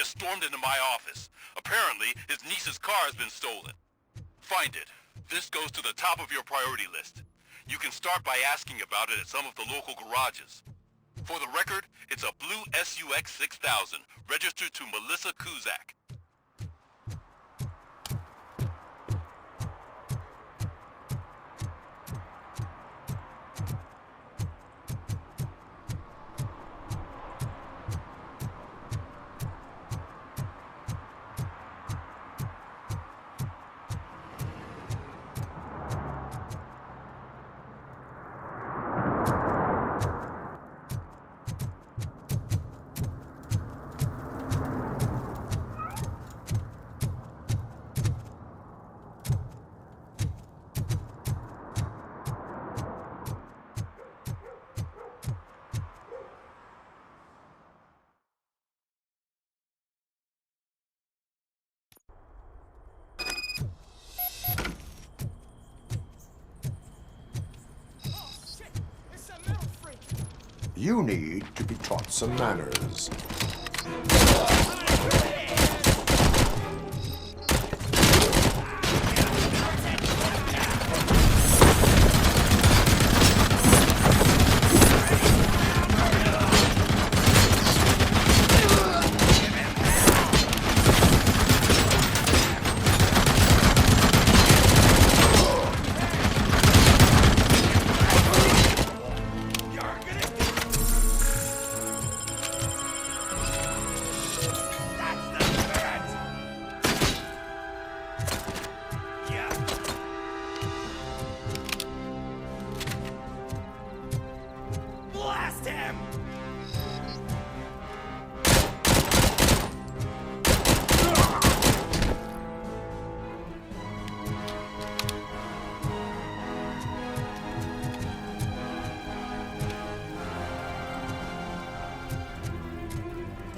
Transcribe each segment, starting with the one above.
just stormed into my office. Apparently, his niece's car has been stolen. Find it. This goes to the top of your priority list. You can start by asking about it at some of the local garages. For the record, it's a blue SUX 6000, registered to Melissa Kuzak. You need to be taught some manners.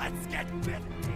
Let's get with me.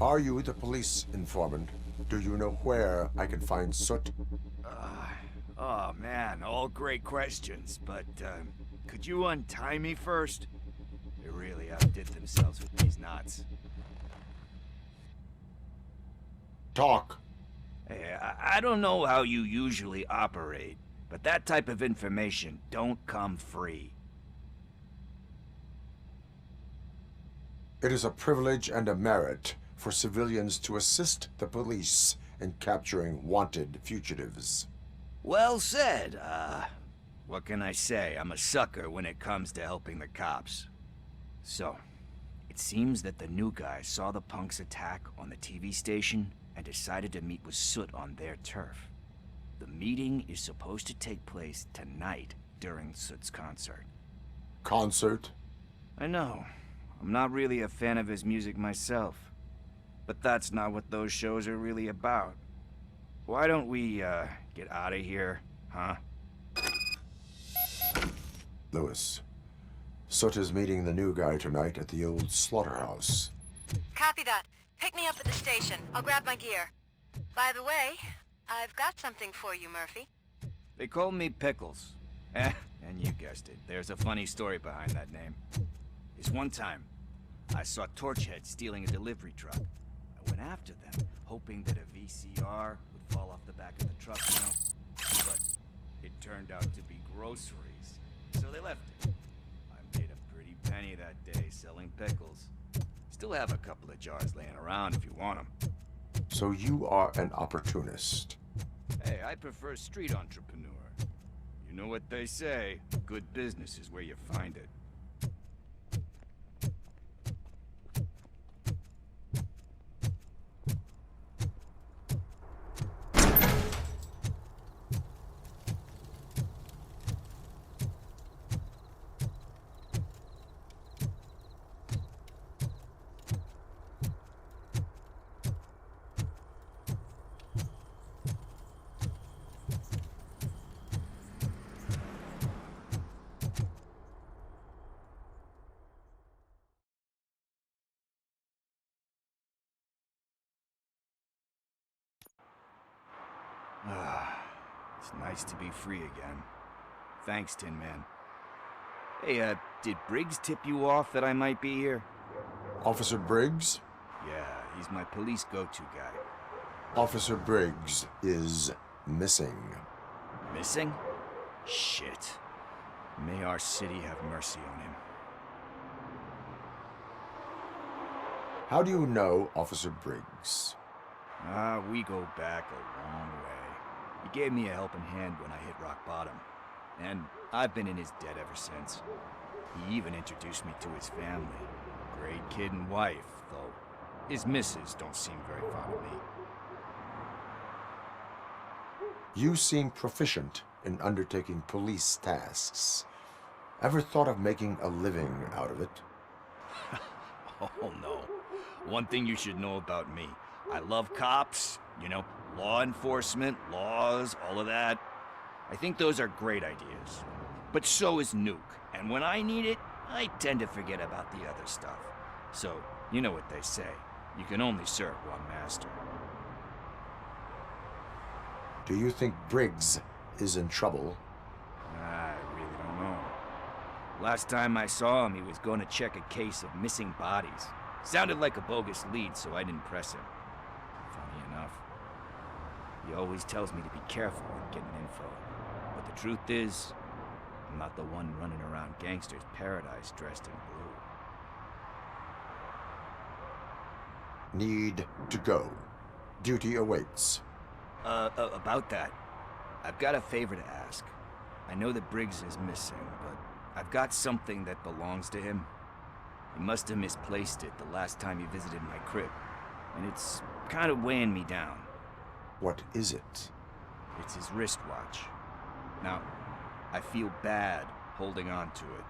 Are you the police informant? Do you know where I can find Soot? Oh man, all great questions, but could you untie me first? They really outdid themselves with these knots. Talk. Hey, I don't know how you usually operate, but that type of information don't come free. It is a privilege and a merit for civilians to assist the police in capturing wanted fugitives. Well said. What can I say? I'm a sucker when it comes to helping the cops. So, it seems that the new guy saw the punks attack on the TV station and decided to meet with Soot on their turf. The meeting is supposed to take place tonight during Soot's concert. Concert? I know. I'm not really a fan of his music myself. But that's not what those shows are really about. Why don't we, get out of here, huh? Lewis. Soot is meeting the new guy tonight at the old slaughterhouse. Copy that. Pick me up at the station. I'll grab my gear. By the way, I've got something for you, Murphy. They call me Pickles. And you guessed it. There's a funny story behind that name. This one time, I saw Torchhead stealing a delivery truck. I went after them, hoping that a VCR would fall off the back of the truck, you know? But it turned out to be groceries. So they left it. I made a pretty penny that day selling pickles. Still have a couple of jars laying around if you want them. So you are an opportunist. Hey, I prefer street entrepreneur. You know what they say, good business is where you find it. It's nice to be free again. Thanks, Tin Man. Hey, did Briggs tip you off that I might be here? Officer Briggs? Yeah, he's my police go-to guy. Officer Briggs is missing. Missing? Shit. May our city have mercy on him. How do you know Officer Briggs? We go back a long way. He gave me a helping hand when I hit rock bottom. And I've been in his debt ever since. He even introduced me to his family. Great kid and wife, though his missus don't seem very fond of me. You seem proficient in undertaking police tasks. Ever thought of making a living out of it? Oh no. One thing you should know about me. I love cops, you know, law enforcement, laws, all of that. I think those are great ideas. But so is Nuke, and when I need it, I tend to forget about the other stuff. So, you know what they say. You can only serve one master. Do you think Briggs is in trouble? I really don't know. Last time I saw him, he was going to check a case of missing bodies. Sounded like a bogus lead, so I didn't press him. Funny enough. He always tells me to be careful when getting info. But the truth is, I'm not the one running around gangsters' paradise dressed in blue. Need to go. Duty awaits. About that, I've got a favor to ask. I know that Briggs is missing, but I've got something that belongs to him. He must have misplaced it the last time he visited my crib, and it's kind of weighing me down. What is it? It's his wristwatch. Now, I feel bad holding on to it.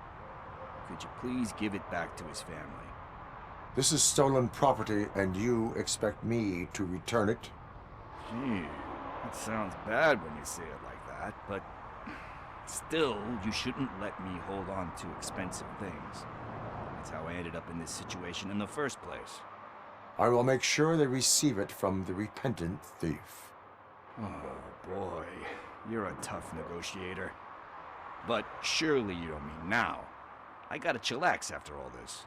Could you please give it back to his family? This is stolen property, and you expect me to return it? Gee, that sounds bad when you say it like that, but still, you shouldn't let me hold on to expensive things. That's how I ended up in this situation in the first place. I will make sure they receive it from the repentant thief. Oh boy, you're a tough negotiator. But surely you don't mean now. I gotta chillax after all this.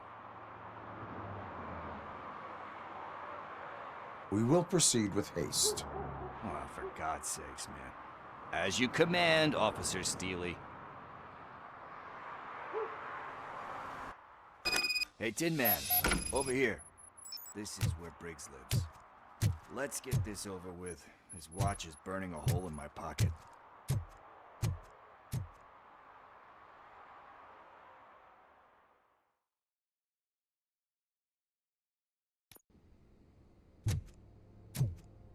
We will proceed with haste. Oh, for God's sakes, man. As you command, Officer Steely. Hey, Tin Man, over here. This is where Briggs lives. Let's get this over with. His watch is burning a hole in my pocket.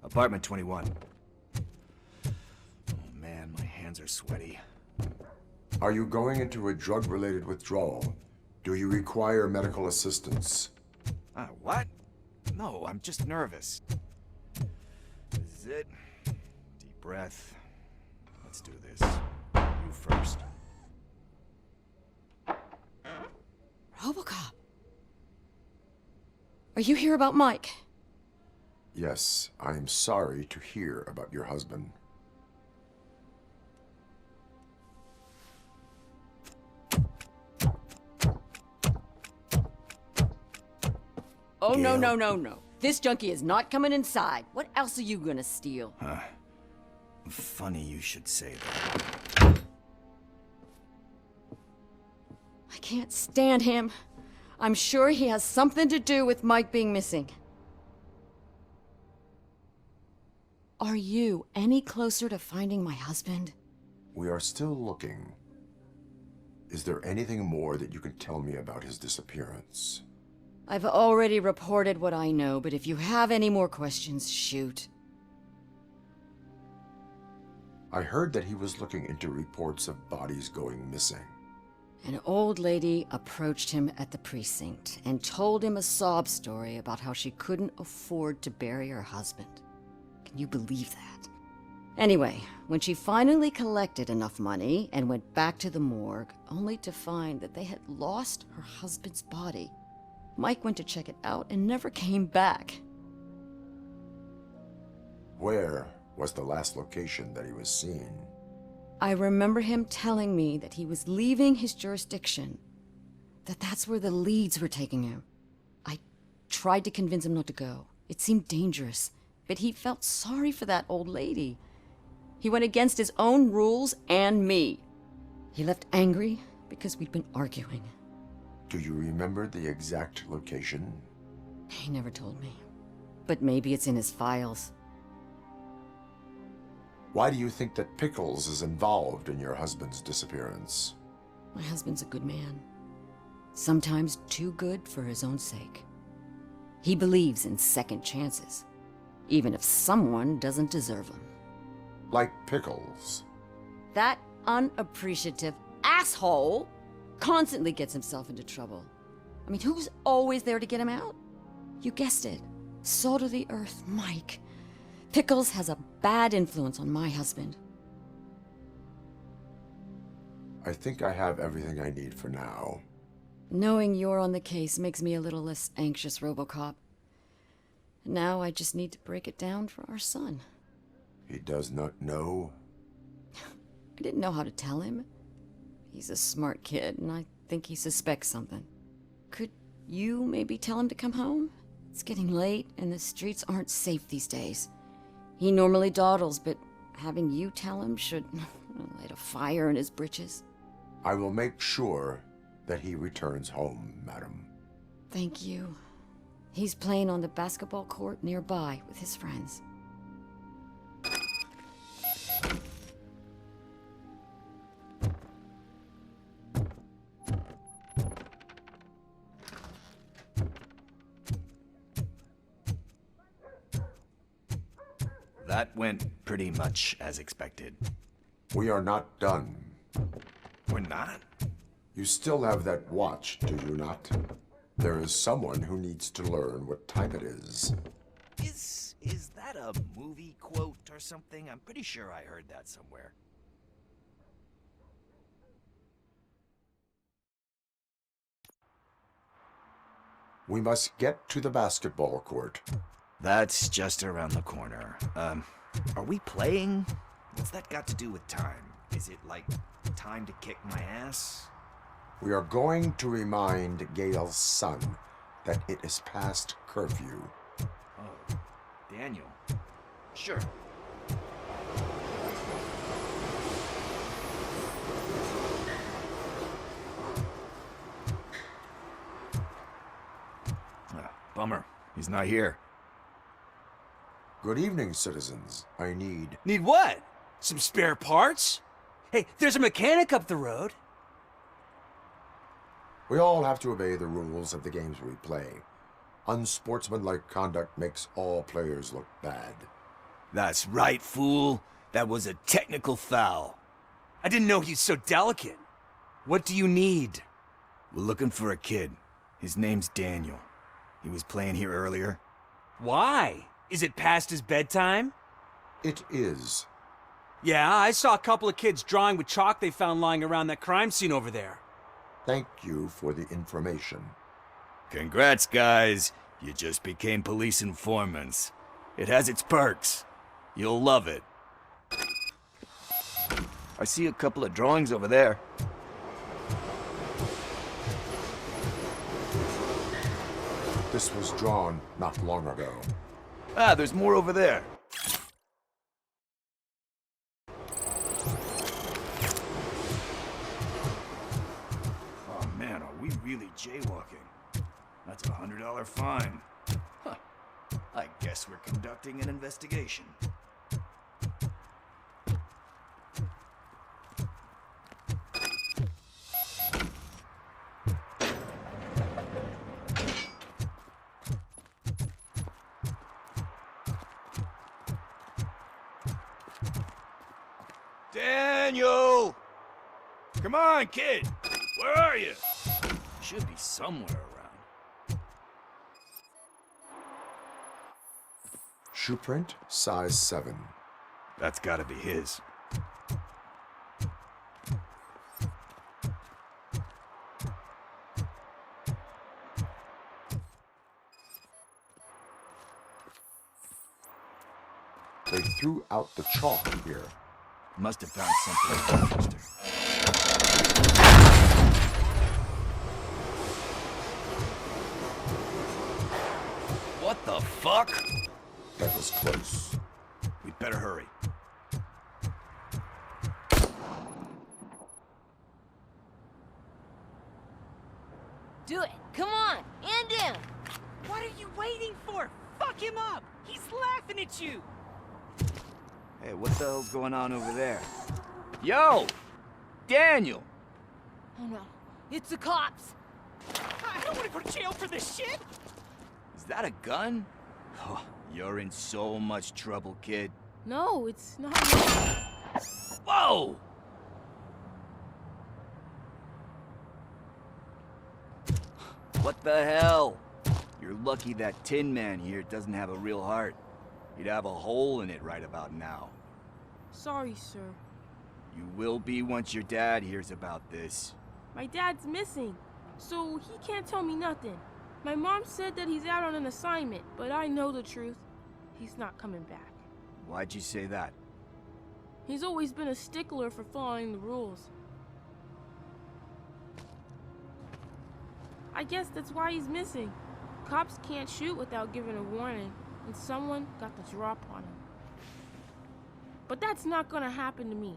Apartment 21. Oh man, my hands are sweaty. Are you going into a drug-related withdrawal? Do you require medical assistance? What? No, I'm just nervous. This is it. Deep breath. Let's do this. You first. Robocop. Are you here about Mike? Yes, I am sorry to hear about your husband. Oh, no, Gail? no, no, no. This junkie is not coming inside. What else are you gonna steal? Funny you should say that. I can't stand him. I'm sure he has something to do with Mike being missing. Are you any closer to finding my husband? We are still looking. Is there anything more that you can tell me about his disappearance? I've already reported what I know, but if you have any more questions, shoot. I heard that he was looking into reports of bodies going missing. An old lady approached him at the precinct and told him a sob story about how she couldn't afford to bury her husband. Can you believe that? Anyway, when she finally collected enough money and went back to the morgue, only to find that they had lost her husband's body, Mike went to check it out and never came back. Where was the last location that he was seen? I remember him telling me that he was leaving his jurisdiction, that that's where the leads were taking him. I tried to convince him not to go. It seemed dangerous, but he felt sorry for that old lady. He went against his own rules and me. He left angry because we'd been arguing. Do you remember the exact location? He never told me, but maybe it's in his files. Why do you think that Pickles is involved in your husband's disappearance? My husband's a good man. Sometimes too good for his own sake. He believes in second chances, even if someone doesn't deserve them. Like Pickles. That unappreciative asshole constantly gets himself into trouble. I mean, who's always there to get him out? You guessed it. Salt of the earth, Mike. Pickles has a bad influence on my husband. I think I have everything I need for now. Knowing you're on the case makes me a little less anxious, Robocop. Now I just need to break it down for our son. He does not know? I didn't know how to tell him. He's a smart kid, and I think he suspects something. Could you maybe tell him to come home? It's getting late, and the streets aren't safe these days. He normally dawdles, but having you tell him should light a fire in his britches. I will make sure that he returns home, madam. Thank you. He's playing on the basketball court nearby with his friends. That went pretty much as expected. We are not done. We're not? You still have that watch, do you not? There is someone who needs to learn what time it is. Is that a movie quote or something? I'm pretty sure I heard that somewhere. We must get to the basketball court. That's just around the corner. Are we playing? What's that got to do with time? Is it like time to kick my ass? We are going to remind Gail's son that it is past curfew. Oh, Daniel. Sure. Bummer. He's not here. Good evening, citizens. I need... Need what? Some spare parts? Hey, there's a mechanic up the road. We all have to obey the rules of the games we play. Unsportsmanlike conduct makes all players look bad. That's right, fool. That was a technical foul. I didn't know he's so delicate. What do you need? We're looking for a kid. His name's Daniel. He was playing here earlier. Why? Is it past his bedtime? It is. Yeah, I saw a couple of kids drawing with chalk they found lying around that crime scene over there. Thank you for the information. Congrats, guys. You just became police informants. It has its perks. You'll love it. I see a couple of drawings over there. This was drawn not long ago. Ah, there's more over there. Oh man, are we really jaywalking? That's a $100 fine. Huh. I guess we're conducting an investigation. Daniel! Come on, kid! Where are you? Should be somewhere around. Shoe print, size 7. That's gotta be his. They threw out the chalk here. Must have found something interesting. What the fuck? That was close. We'd better hurry. Do it. Come on. And down. What are you waiting for? Fuck him up! He's laughing at you! Hey, what the hell's going on over there? Yo! Daniel! Oh no. It's the cops. I don't want to go to jail for this shit! Is that a gun? Oh, you're in so much trouble, kid. No, it's not. Whoa! What the hell? You're lucky that Tin Man here doesn't have a real heart. He'd have a hole in it right about now. Sorry, sir. You will be once your dad hears about this. My dad's missing, so he can't tell me nothing. My mom said that he's out on an assignment, but I know the truth. He's not coming back. Why'd you say that? He's always been a stickler for following the rules. I guess that's why he's missing. Cops can't shoot without giving a warning, and someone got the drop on him. But that's not gonna happen to me.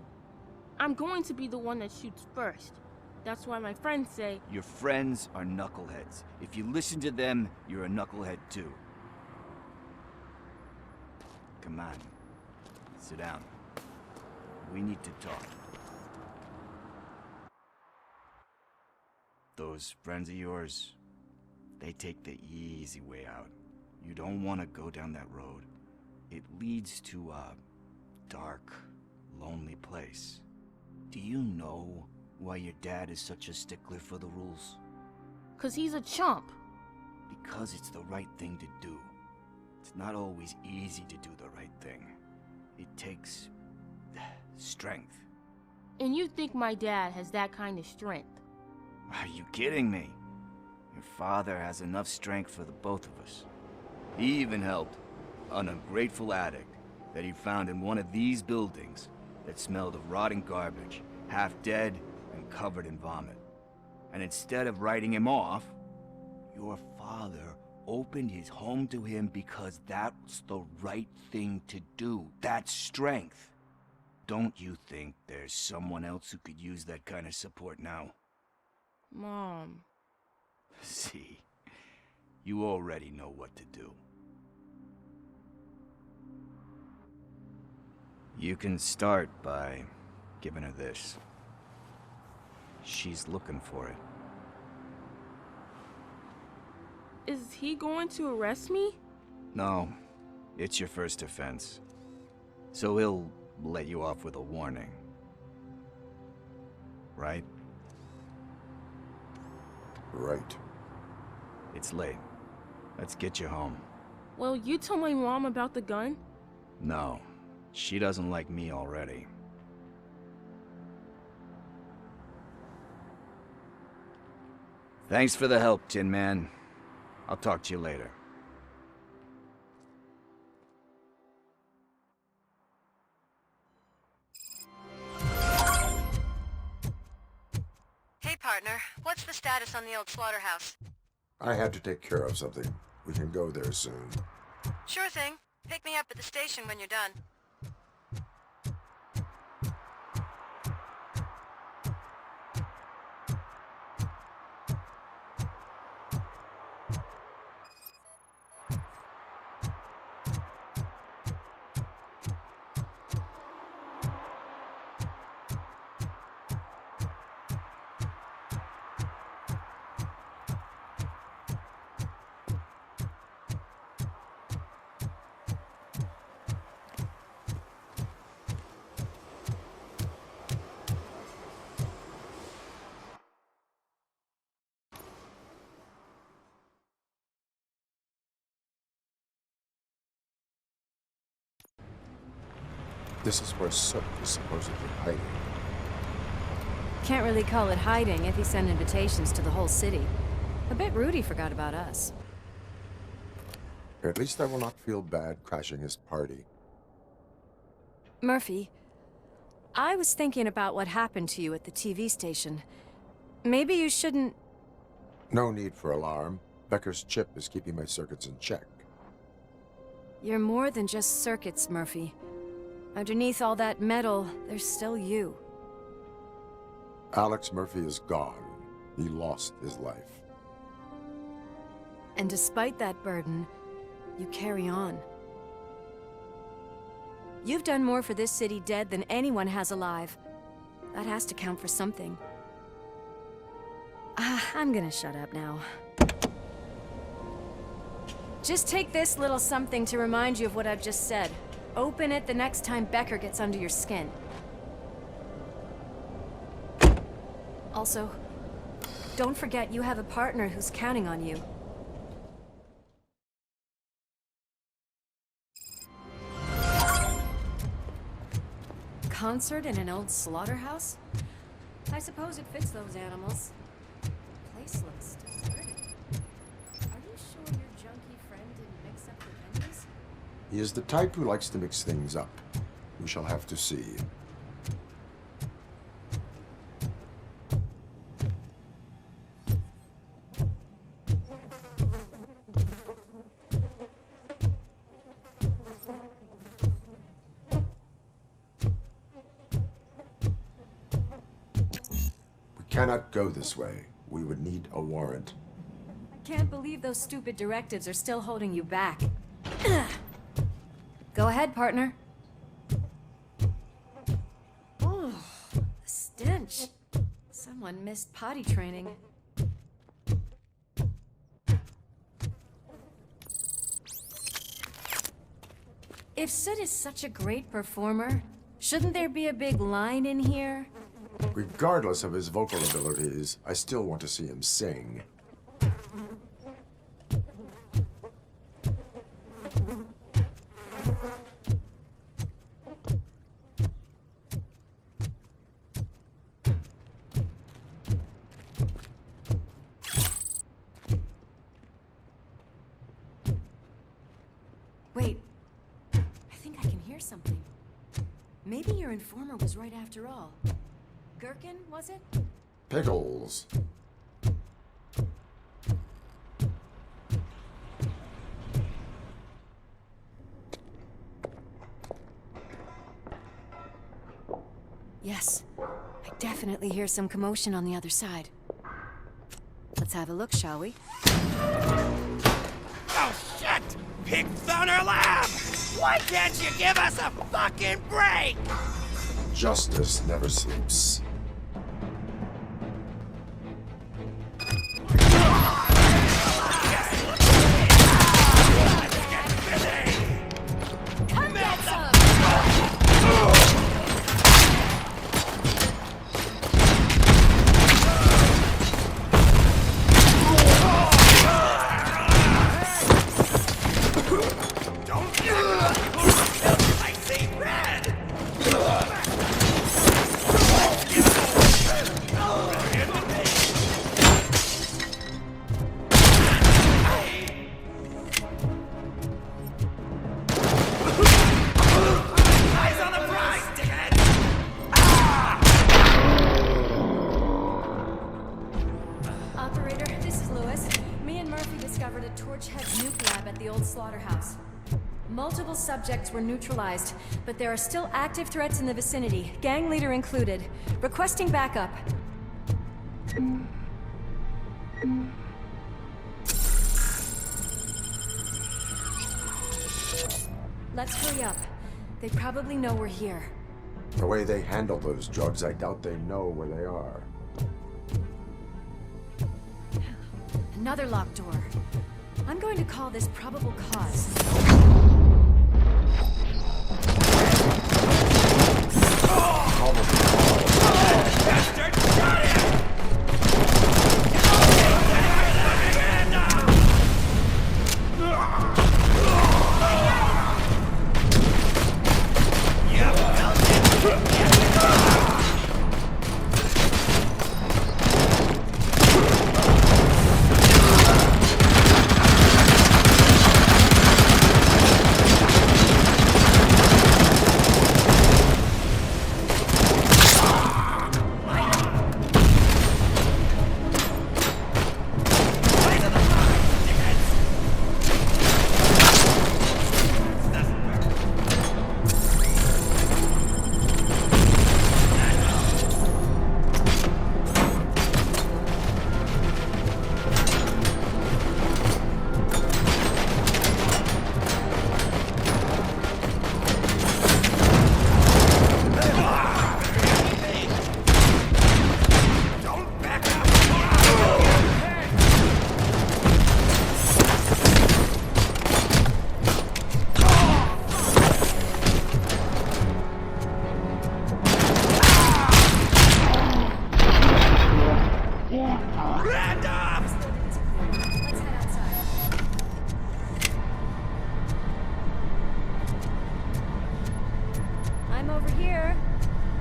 I'm going to be the one that shoots first. That's why my friends say... Your friends are knuckleheads. If you listen to them, you're a knucklehead too. Come on. Sit down. We need to talk. Those friends of yours, they take the easy way out. You don't want to go down that road. It leads to a dark, lonely place. Do you know why your dad is such a stickler for the rules? 'Cause he's a chump. Because it's the right thing to do. It's not always easy to do the right thing. It takes strength. And you think my dad has that kind of strength? Are you kidding me? Your father has enough strength for the both of us. He even helped an ungrateful addict that he found in one of these buildings that smelled of rotting garbage, half dead and covered in vomit. And instead of writing him off, your father opened his home to him because that's the right thing to do. That's strength. Don't you think there's someone else who could use that kind of support now? Mom. See, you already know what to do. You can start by giving her this. She's looking for it. Is he going to arrest me? No, it's your first offense. So he'll let you off with a warning. Right? Right. It's late. Let's get you home. Well, you told my mom about the gun? No, she doesn't like me already. Thanks for the help, Tin Man. I'll talk to you later. Hey, partner. What's the status on the old slaughterhouse? I had to take care of something. We can go there soon. Sure thing. Pick me up at the station when you're done. This is where Sook is supposedly hiding. Can't really call it hiding if he sent invitations to the whole city. I bet Rudy forgot about us. At least I will not feel bad crashing his party. Murphy, I was thinking about what happened to you at the TV station. Maybe you shouldn't... No need for alarm. Becker's chip is keeping my circuits in check. You're more than just circuits, Murphy. Underneath all that metal, there's still you. Alex Murphy is gone. He lost his life. And despite that burden, you carry on. You've done more for this city dead than anyone has alive. That has to count for something. I'm gonna shut up now. Just take this little something to remind you of what I've just said. Open it the next time Becker gets under your skin. Also, don't forget you have a partner who's counting on you. Concert in an old slaughterhouse? I suppose it fits those animals. Place looks deserted. Are you sure your junkie friend didn't mix up the venues? He is the type who likes to mix things up. We shall have to see. We cannot go this way. We would need a warrant. I can't believe those stupid directives are still holding you back. Go ahead, partner. Oh, the stench. Someone missed potty training. If Sid is such a great performer, shouldn't there be a big line in here? Regardless of his vocal abilities, I still want to see him sing. Wait. I think I can hear something. Maybe your informer was right after all. Gherkin, was it? Pickles. Yes. I definitely hear some commotion on the other side. Let's have a look, shall we? Oh, shit! Pigs on our lap! Why can't you give us a fucking break? Justice never sleeps. Come get some! I see red! Eyes on the prize, dickhead! Operator, this is Lewis. Me and Murphy discovered a Torchhead nuke lab at the old slaughterhouse. Multiple subjects were neutralized, but there are still active threats in the vicinity, gang leader included. Requesting backup. Let's hurry up. They probably know we're here. The way they handle those drugs, I doubt they know where they are. Another locked door. I'm going to call this probable cause. Bastard! Got him!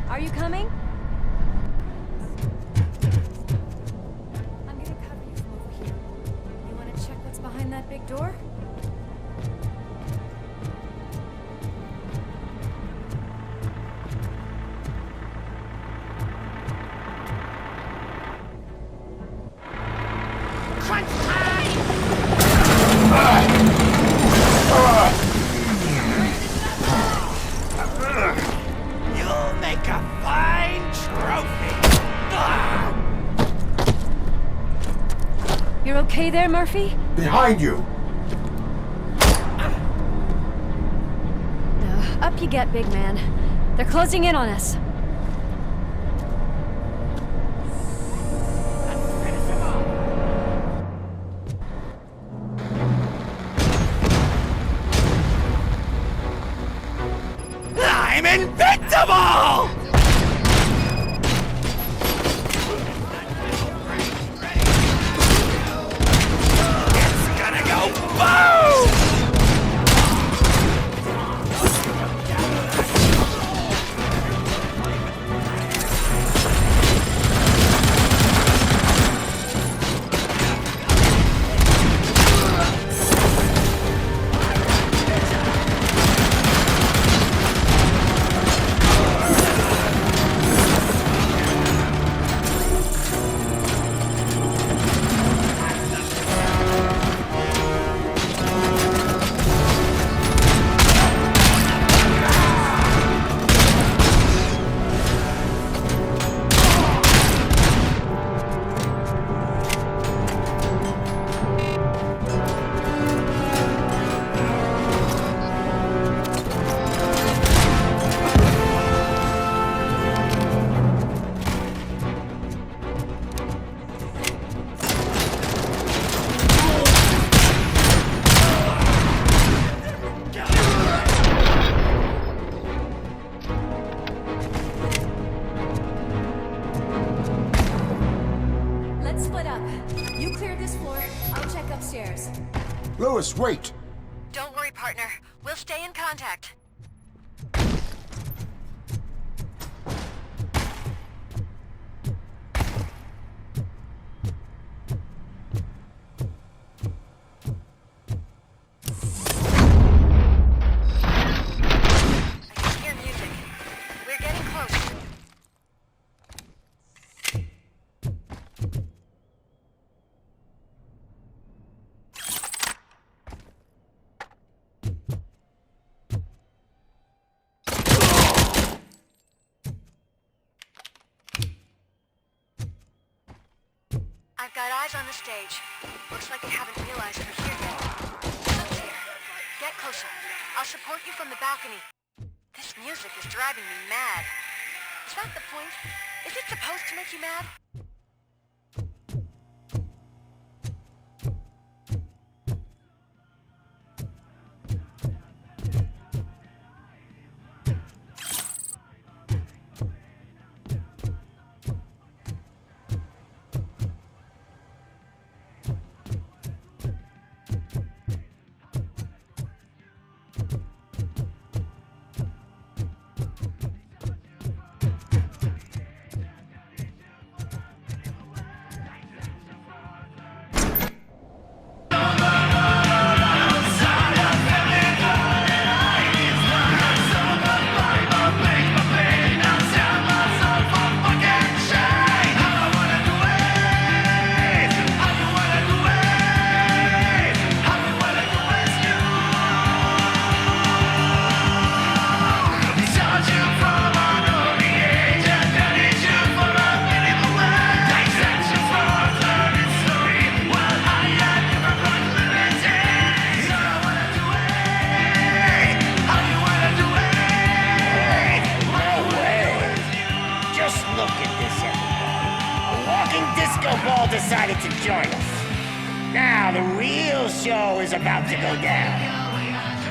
Are you coming? I'm gonna cover you from over here. You wanna check what's behind that big door? Crunch time! You'll make a fine trophy! You're okay there, Murphy? Behind you! Up you get, big man. They're closing in on us. I'm invincible! It's gonna go boom! wait! Don't worry, partner. We'll stay in contact. I can hear music. We're getting close. I've got eyes on the stage. Looks like they haven't realized we're here yet. Look here. Get closer. I'll support you from the balcony. This music is driving me mad. Is that the point? Is it supposed to make you mad? Ball decided to join us. Now the real show is about to go down.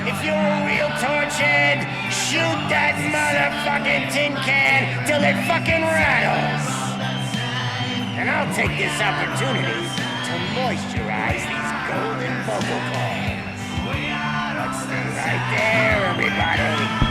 If you're a real torchhead, shoot that motherfucking tin can till it fucking rattles. And I'll take this opportunity to moisturize these golden vocal cords. Let's stay right there, everybody.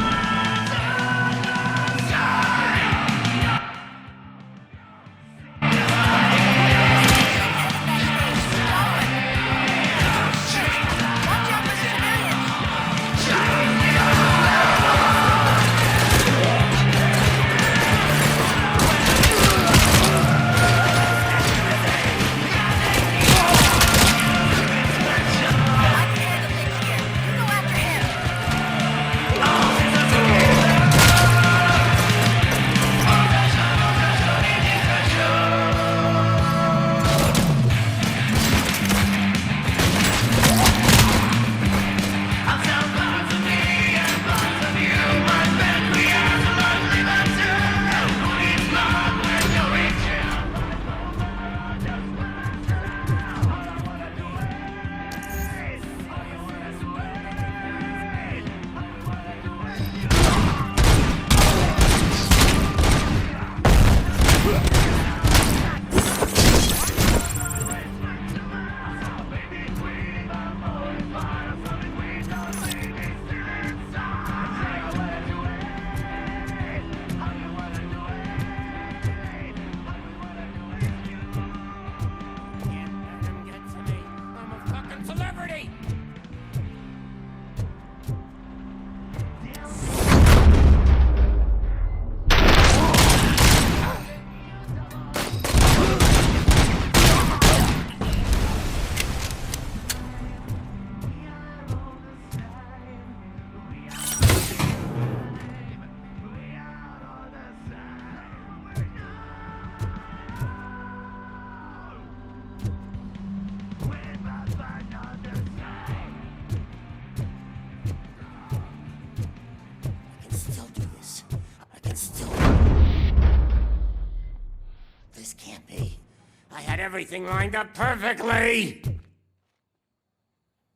Everything lined up perfectly!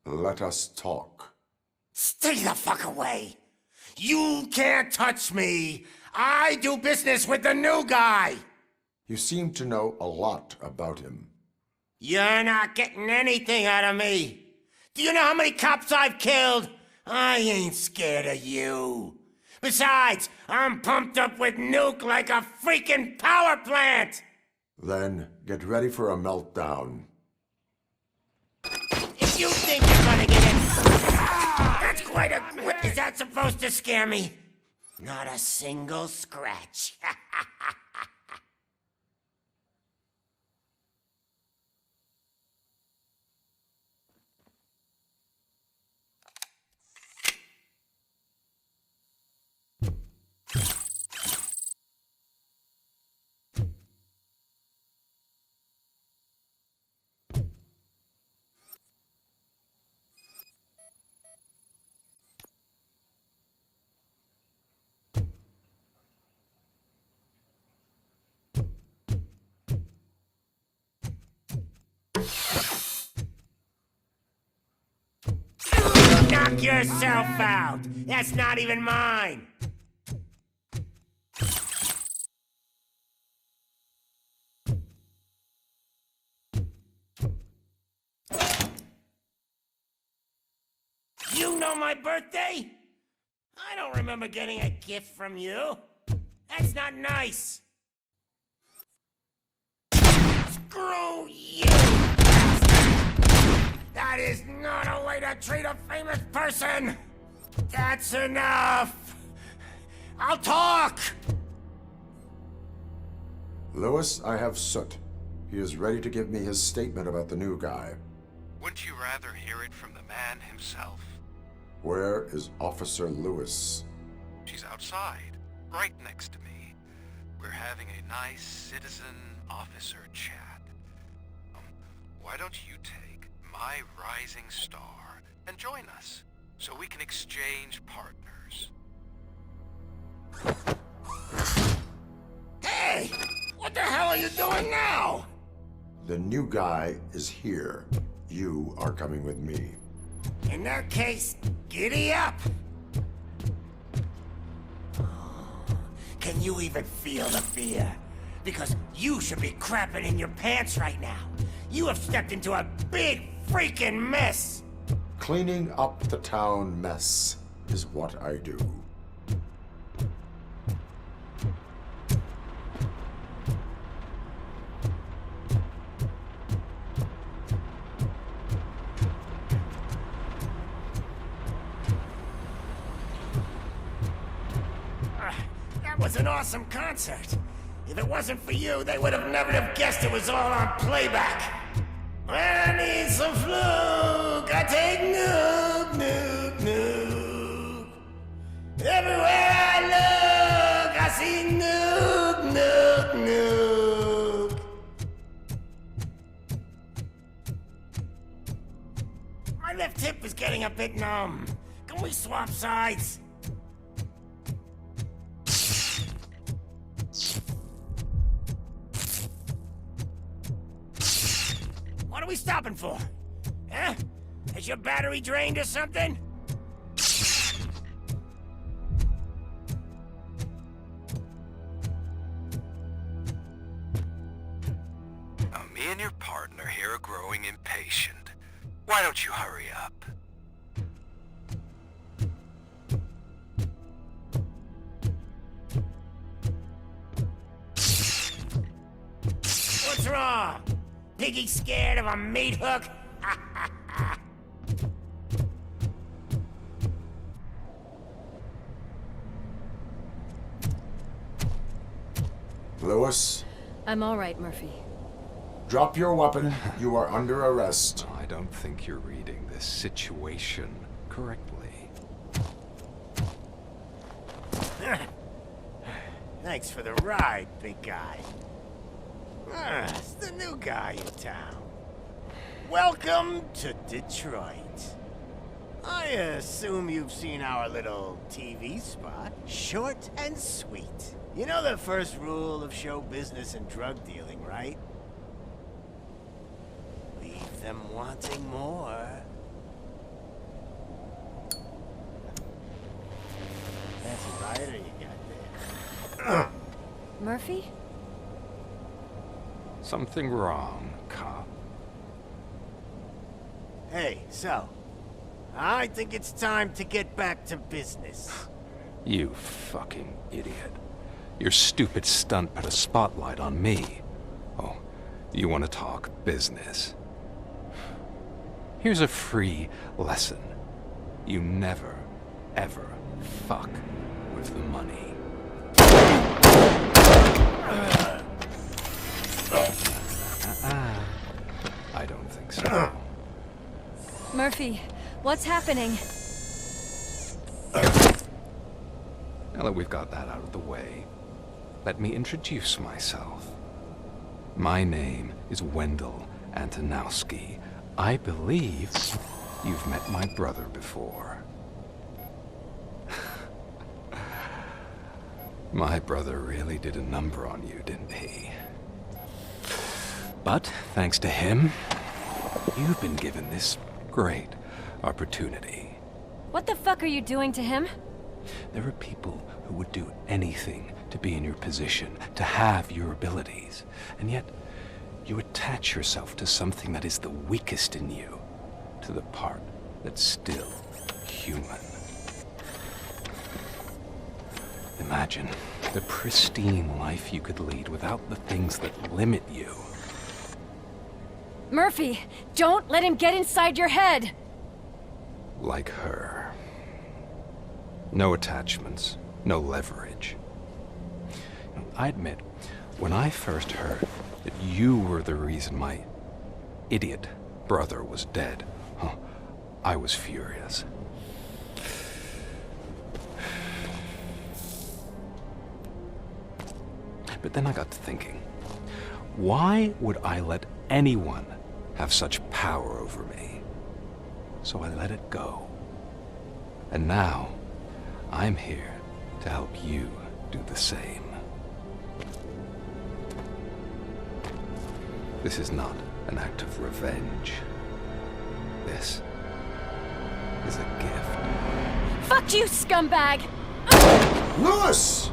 Let us talk. Stay the fuck away! You can't touch me! I do business with the new guy! You seem to know a lot about him. You're not getting anything out of me! Do you know how many cops I've killed? I ain't scared of you. Besides, I'm pumped up with nuke like a freaking power plant! Then get ready for a meltdown. If you think you're gonna get it... That's quite a... Is that supposed to scare me? Not a single scratch. Knock yourself out! That's not even mine! You know my birthday? I don't remember getting a gift from you. That's not nice. Screw you! That is not a way to treat a famous person! That's enough! I'll talk! Lewis, I have Soot. He is ready to give me his statement about the new guy. Wouldn't you rather hear it from the man himself? Where is Officer Lewis? She's outside, right next to me. We're having a nice citizen-officer chat. Why don't you take my rising star and join us, so we can exchange partners? Hey! What the hell are you doing now? The new guy is here. You are coming with me. In that case, giddy up! Can you even feel the fear? Because you should be crapping in your pants right now. You have stepped into a big freaking mess! Cleaning up the town mess is what I do. That was an awesome concert. If it wasn't for you, they would have never have guessed it was all on playback. When I need some fluke, I take nuke, nuke, nuke. Everywhere I look, I see nuke, nuke, nuke. My left hip is getting a bit numb. Can we swap sides? What are we stopping for? Huh? Has your battery drained or something? Now, me and your partner here are growing impatient. Why don't you hurry up? What's wrong? Piggy scared of a meat hook? Lewis, I'm all right, Murphy. drop your weapon. You are under arrest. I don't think you're reading this situation correctly. Thanks for the ride, big guy. It's the new guy in town. Welcome to Detroit. I assume you've seen our little TV spot. Short and sweet. You know the first rule of show business and drug dealing, right? Leave them wanting more. That's a rider you got there. Murphy? Something wrong, cop. Hey, so, I think it's time to get back to business. You fucking idiot. Your stupid stunt put a spotlight on me. Oh, you want to talk business? Here's a free lesson. You never, ever fuck with the money. I don't think so. Murphy, what's happening? Now that we've got that out of the way, let me introduce myself. My name is Wendell Antonowski. I believe you've met my brother before. My brother really did a number on you, didn't he? But thanks to him, you've been given this great opportunity. What the fuck are you doing to him? There are people who would do anything to be in your position, to have your abilities, and yet you attach yourself to something that is the weakest in you, to the part that's still human. Imagine the pristine life you could lead without the things that limit you. Murphy, don't let him get inside your head! Like her. No attachments, no leverage. I admit, when I first heard that you were the reason my idiot brother was dead, I was furious. But then I got to thinking, why would I let anyone have such power over me? So I let it go. And now, I'm here to help you do the same. This is not an act of revenge. This is a gift. Fuck you, scumbag! Louis!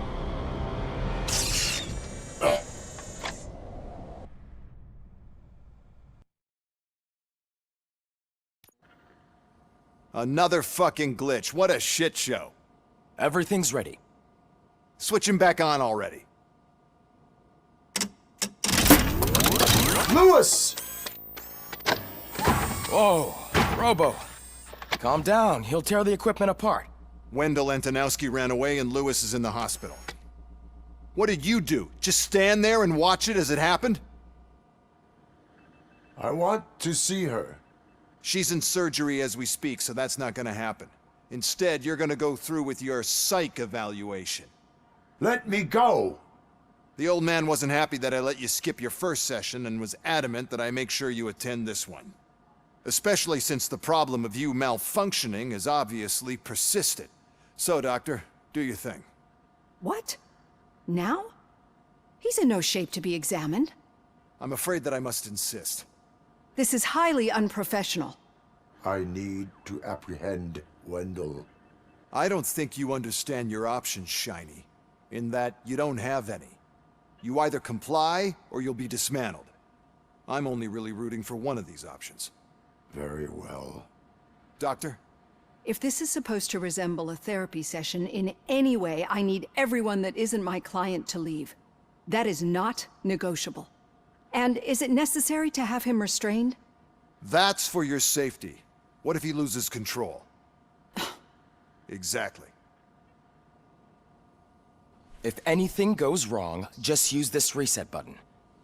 Another fucking glitch. What a shit show. Everything's ready. Switch him back on already. Louis! Whoa, Robo. Calm down. He'll tear the equipment apart. Wendell Antonowski ran away and Louis is in the hospital. What did you do? Just stand there and watch it as it happened? I want to see her. She's in surgery as we speak, so that's not gonna happen. Instead, you're gonna go through with your psych evaluation. Let me go! The old man wasn't happy that I let you skip your first session and was adamant that I make sure you attend this one. Especially since the problem of you malfunctioning is obviously persistent. So, Doctor, do your thing. What? Now? He's in no shape to be examined. I'm afraid that I must insist. This is highly unprofessional. I need to apprehend Wendell. I don't think you understand your options, Shiny. In that you don't have any. You either comply, or you'll be dismantled. I'm only really rooting for one of these options. Very well. Doctor? If this is supposed to resemble a therapy session in any way, I need everyone that isn't my client to leave. That is not negotiable. And is it necessary to have him restrained? That's for your safety. What if he loses control? Exactly. If anything goes wrong, just use this reset button.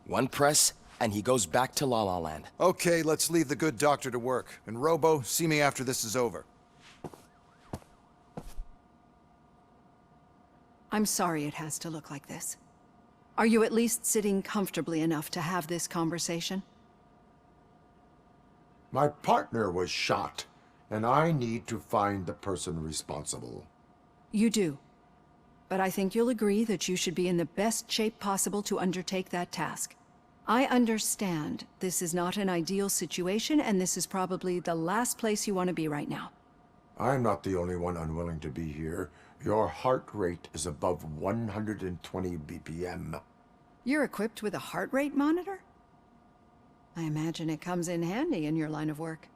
One press, and he goes back to La La Land. Okay, let's leave the good doctor to work. And Robo, see me after this is over. I'm sorry it has to look like this. Are you at least sitting comfortably enough to have this conversation? My partner was shot, and I need to find the person responsible. You do. But I think you'll agree that you should be in the best shape possible to undertake that task. I understand this is not an ideal situation, and this is probably the last place you want to be right now. I'm not the only one unwilling to be here. Your heart rate is above 120 BPM. You're equipped with a heart rate monitor? I imagine it comes in handy in your line of work.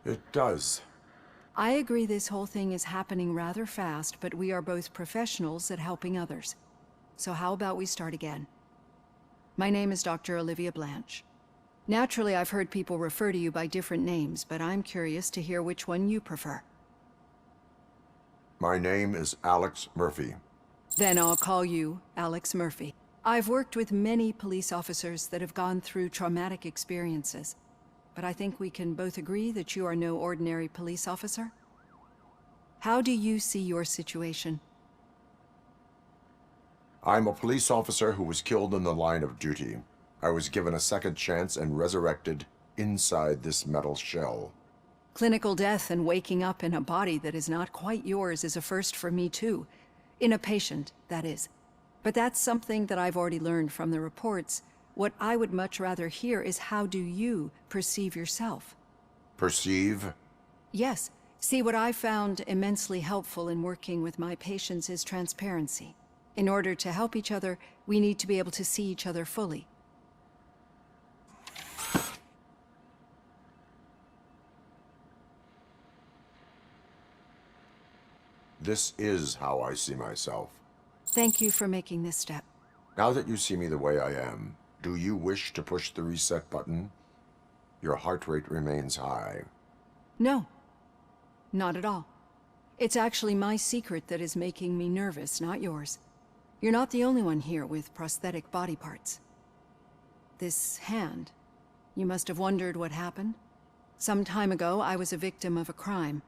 It does. I agree this whole thing is happening rather fast, but we are both professionals at helping others. So how about we start again? My name is Dr. Olivia Blanche. Naturally, I've heard people refer to you by different names, but I'm curious to hear which one you prefer. My name is Alex Murphy. Then I'll call you Alex Murphy. I've worked with many police officers that have gone through traumatic experiences, but I think we can both agree that you are no ordinary police officer. How do you see your situation? I'm a police officer who was killed in the line of duty. I was given a second chance and resurrected inside this metal shell. Clinical death and waking up in a body that is not quite yours is a first for me too. In a patient, that is. But that's something that I've already learned from the reports. What I would much rather hear is how do you perceive yourself? Perceive? Yes. See, what I found immensely helpful in working with my patients is transparency. In order to help each other, we need to be able to see each other fully. This is how I see myself. Thank you for making this step. Now that you see me the way I am, do you wish to push the reset button? Your heart rate remains high. No, not at all. It's actually my secret that is making me nervous, not yours. You're not the only one here with prosthetic body parts. This hand, you must have wondered what happened. Some time ago, I was a victim of a crime.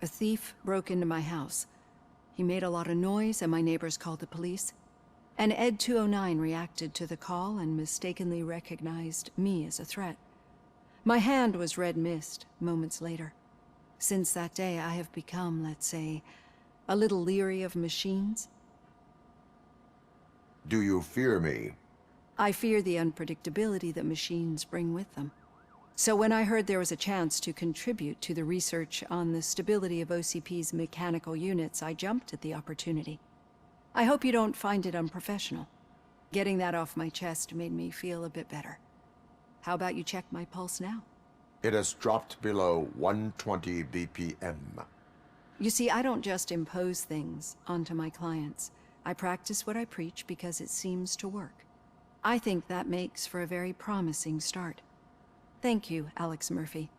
A thief broke into my house. He made a lot of noise and my neighbors called the police. And Ed 209 reacted to the call and mistakenly recognized me as a threat. My hand was red mist moments later. Since that day, I have become, let's say, a little leery of machines. Do you fear me? I fear the unpredictability that machines bring with them. So when I heard there was a chance to contribute to the research on the stability of OCP's mechanical units, I jumped at the opportunity. I hope you don't find it unprofessional. Getting that off my chest made me feel a bit better. How about you check my pulse now? It has dropped below 120 BPM. You see, I don't just impose things onto my clients. I practice what I preach because it seems to work. I think that makes for a very promising start. Thank you, Alex Murphy.